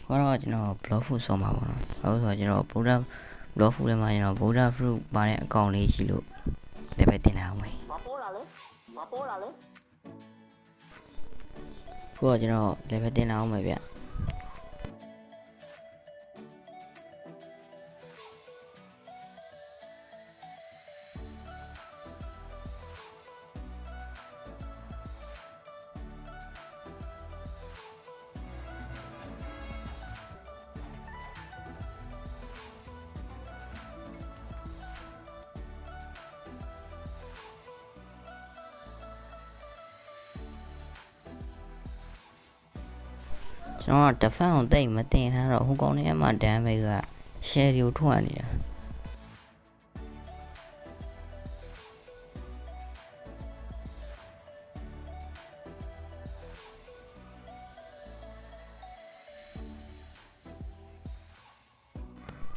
ကတော့ကျွန်တော် blog food ဆုံးပါပါတော့ဟုတ်ဆိုကျွန်တော် product blog food ထဲမှာကျွန်တော် product fruit ပါတဲ့အကောင့်လေးရှိလို့လည်းပဲတင်လာအောင်မယ်မပေါ်လာလေခုတော့ကျွန်တော်လည်းပဲတင်လာအောင်မယ်ဗျကျွန်တော်တဖန်ကိုတိတ်မတင်ထားတော့ဟိုကောင်လေးမှာဒမ်းမေက share ကိုထွက်နေတာ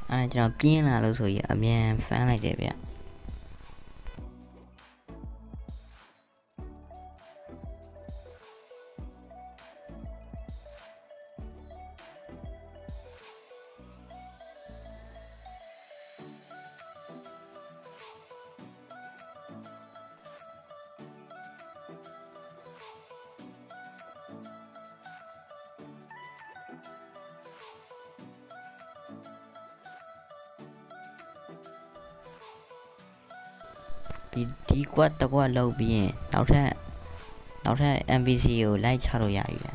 အဲ့ဒါကျွန်တော်ပြင်းလာလို့ဆိုရင်အမြန်ဖမ်းလိုက်တယ်ဗျဒီကွက်တကွက်လောက်ပြီးရင်နောက်ထပ် NPC ကိုလိုက်ချလို့ရပြီဗျ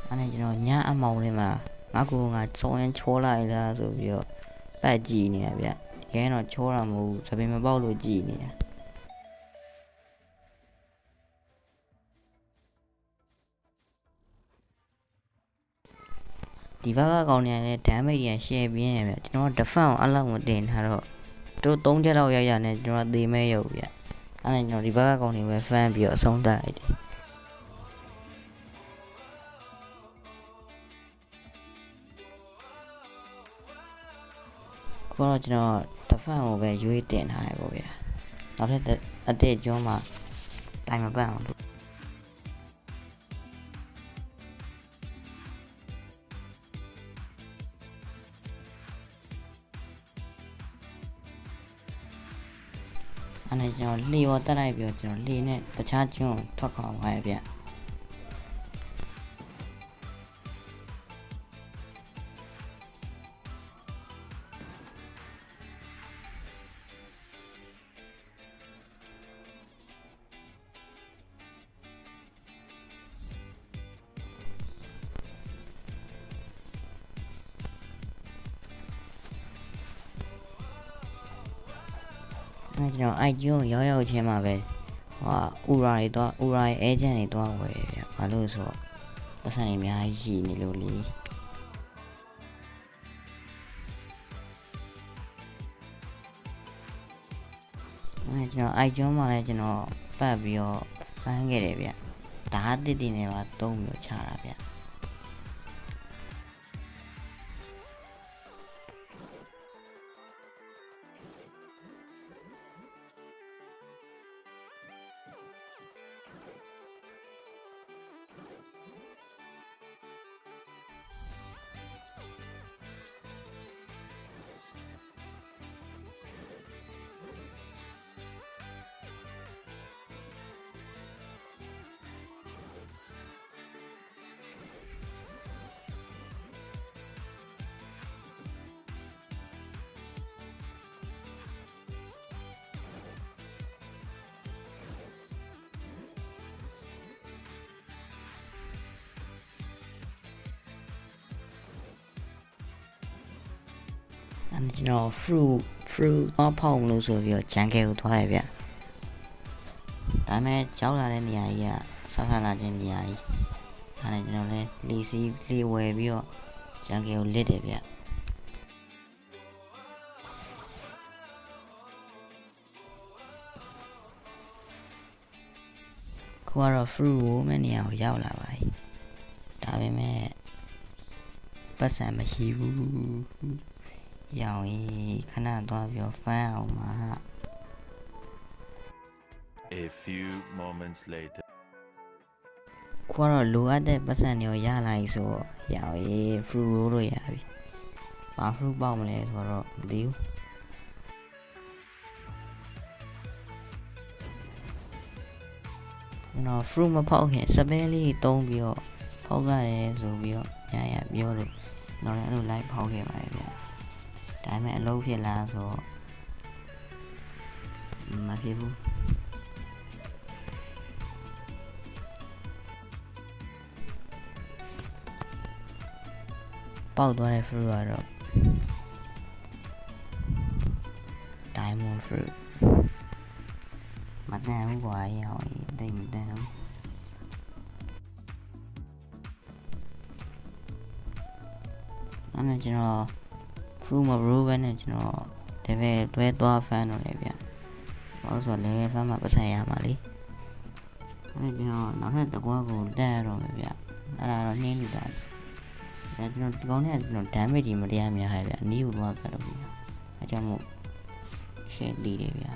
အဲ့ဒါကျွန်တော်ညအမောင်လေးမှာငါကူငါစုံရင်ချိုးလိုက်လားဆိုပြီးတော့ပတ်ကြည့်နေရဗျတကယ်တော့ချိုးတာမဟုတ်ဘူးသပင်မပေါက်လို့ကြည့်နေတာဒီဘက်ကကောင်နေနဲ့ damage ရန် share ပြင်းရဗျကျွန်တော် defense ကိုအလောက်မတင်ထားတော့တို့3ချက်လောက်ရရနဲ့ကျွန်တော်သေမဲရုပ်ဗျအဲ့ဒါကျွန်တော်ဒီဘက်ကကောင်နေပဲ fan ပြီးတော့အဆုံးသတ်လိုက်တယ်ခုတော့ကျွန်တော် defense ကိုပဲရွေးတင်ထားရပေါ့ဗျနောက်ထပ်အသေးကျွန်းမှာတိုင်မပန့်အောင်အဲ့ဒါကျွန်တော်လှေရောတက်လိုက်ပြီးတော့ကျွန်တော်လှေနဲ့တခြားကျွန်းထွက်ခွာသွားရဗျအဲ့ကျွန်တော်အိုက်ကျွန်းရောက်ချင်းမှာပဲဥရာတွေတော့ဥရာရဲ့ agent တွေတော့ဝယ်တယ်ဗျဘာလို့ဆိုတော့ပတ်စံတွေအများကြီးရှိနေလို့လေအဲ့ကျွန်တော်အိုက်ကျွန်းမှာလည်းကျွန်တော်ပတ်ပြီးတော့ဖမ်းခဲ့တယ်ဗျဒါအတစ်တင်နေပါ3မျိုးချတာဗျအဲ့ကျွန်တော် fruit ဖောက်လို့ဆိုပြီးတော့ဂျန်ကဲကိုသွားရဗျဒါပေမဲ့ကြောက်လာတဲ့နေရာကြီးကဆဆလာတဲ့နေရာကြီးအဲ့ဒါကျွန်တော်လည်းလီစီလီဝယ်ပြီးတော့ဂျန်ကဲကိုလစ်တယ်ဗျခုကတော့ fruit ကိုမဲ့နေရာကိုရောက်လာပါပြီဒါပေမဲ့ ပတ်စံမရှိဘူးရောင်ကြီးခဏသွားပြီးတော့ဖမ်းအောင်ပါ A few moments later. ခွာတော့လိုအပ်တဲ့ပတ်စံတွေရလာပြီဆိုတော့ရောင်ကြီး fruit roll လို့ရပြီဘာ fruit ပေါက်မလဲဆိုတော့မသိဘူးကျွန်တော် fruit မဖောက်ခင်စပယ်လေးတုံးပြီးတော့ဖောက်ရတယ်ဆိုပြီးတော့ရပြောလို့တော့လည်းအဲ့လို live ဖောက်ခဲ့ပါတယ်ဗျဒါပေမဲ့အလုပ်ဖြစ်လားဆိုတော့မဖြစ်ဘူးပေါက်သွားတဲ့ fruit ကတော့ diamond fruit မတန်ဘူးကွာရောင်ကြီးတိတ်မတန်ဘူးအဲ့ဒါကျွန်တော် fruit မ roll ပဲနဲ့ကျွန်တော် level တွဲသွား fan တော့လေဗျဘာလို့ဆို level fan မှာပတ်ဆိုင်ရမှာလေအဲ့ဒါကျွန်တော်နောက်ထပ်တကွာကိုတက်ရတော့မယ်ဗျအဲ့ဒါတော့နှင်းနေတာဒါကျွန်တော်ဒီကောင်နဲ့ကျွန်တော် damage ကြီးမတရားများဟဲ့ဗျအနည်းကိုတော့ကတော့ဗျအဲကြောင့်မို့ share လေးတယ်ဗျ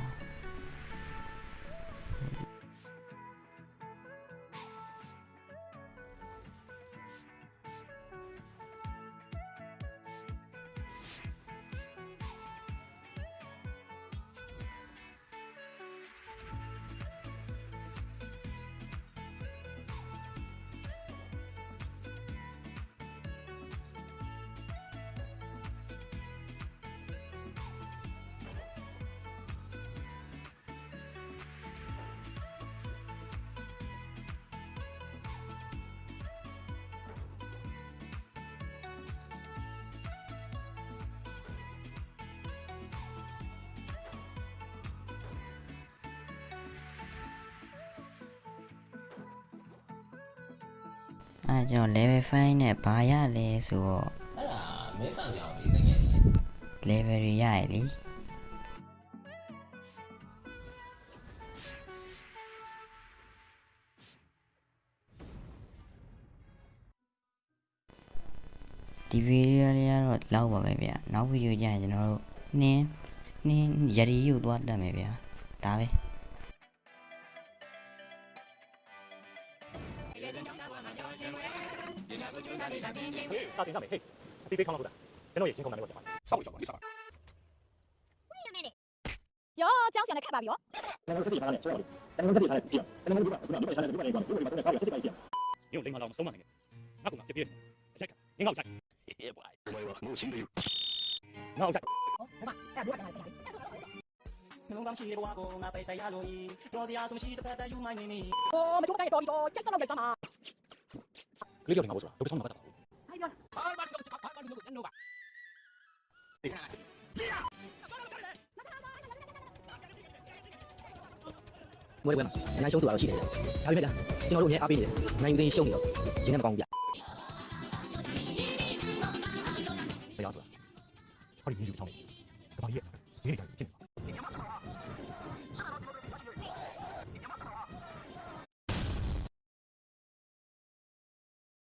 အဲ့ကျွန်တော် level 5နဲ့ဘာရလဲဆိုတော့အဲ့ဒါမင်းဆောင်ကြောင်လေးတကယ် level တွေရရလေဒီဗီဒီယိုလေးကတော့လောက်ပါပဲဗျနောက်ဗီဒီယိုကျရင်ကျွန်တော်တို့နင်းရည်ရုပ်သွားတတ်မယ်ဗျဒါပဲစာတင်ကြမယ်ဟေးအတိပေးခေါင်းလောက်တာကျွန်တော်ရဲ့ရှင်းခုံနာလေးကိုဆက်ပါဆောက်ပြီလေးဆောက်ပါ哟，讲现在看吧，哟。ကျွန်တော်တို့ခက်စီထားတယ်ကျွန်တော်တို့ခက်စီထားတယ်ပြည့်ကျွန်တော်တို့ကခုနကထားတယ်ဒီမှာနေကွာဒီမှာထားတယ်ခက်စီပါပြည့်ညို့လိမ္မာလောက်မဆုံးမနိုင်ငါကပြည့်အချိုက်ငင်းငေါ့ချိုက်ဟေးဘာဘယ်မှာမို့ရှင်းတယ်ငေါ့ချိုက်好吧，哎，不要讲了，နှလုံးသားရှိတဲ့ဘဝကိုငါပိုင်ဆိုင်ရလို့ဤတော်စရာဆိုမရှိတစ်ဖက်တည်းယူမိုင်းနေနေ哦，没中间多一多，这个老没上嘛。ကလေးကြောင့်ငါ့ကိုဆိုတာတို့ကဆုံးမှာပတ်တာ哎呀，မွေးပွဲမှာအနိုင်ရှုံးဆိုတာတော့ရှိတယ်ဒါပေမဲ့ကျွန်တော်တို့အများအားပေးနေတယ်နိုင်ယူသိရှုံးနေတော့ရင်းနဲ့မကောင်းဘူးဗျဆရာဆိုတာဟောဒီဗီဒီယိုထောင်းနေကဘာကြီးရဲ့ရင်းနေကြတယ်ဖြစ်နေ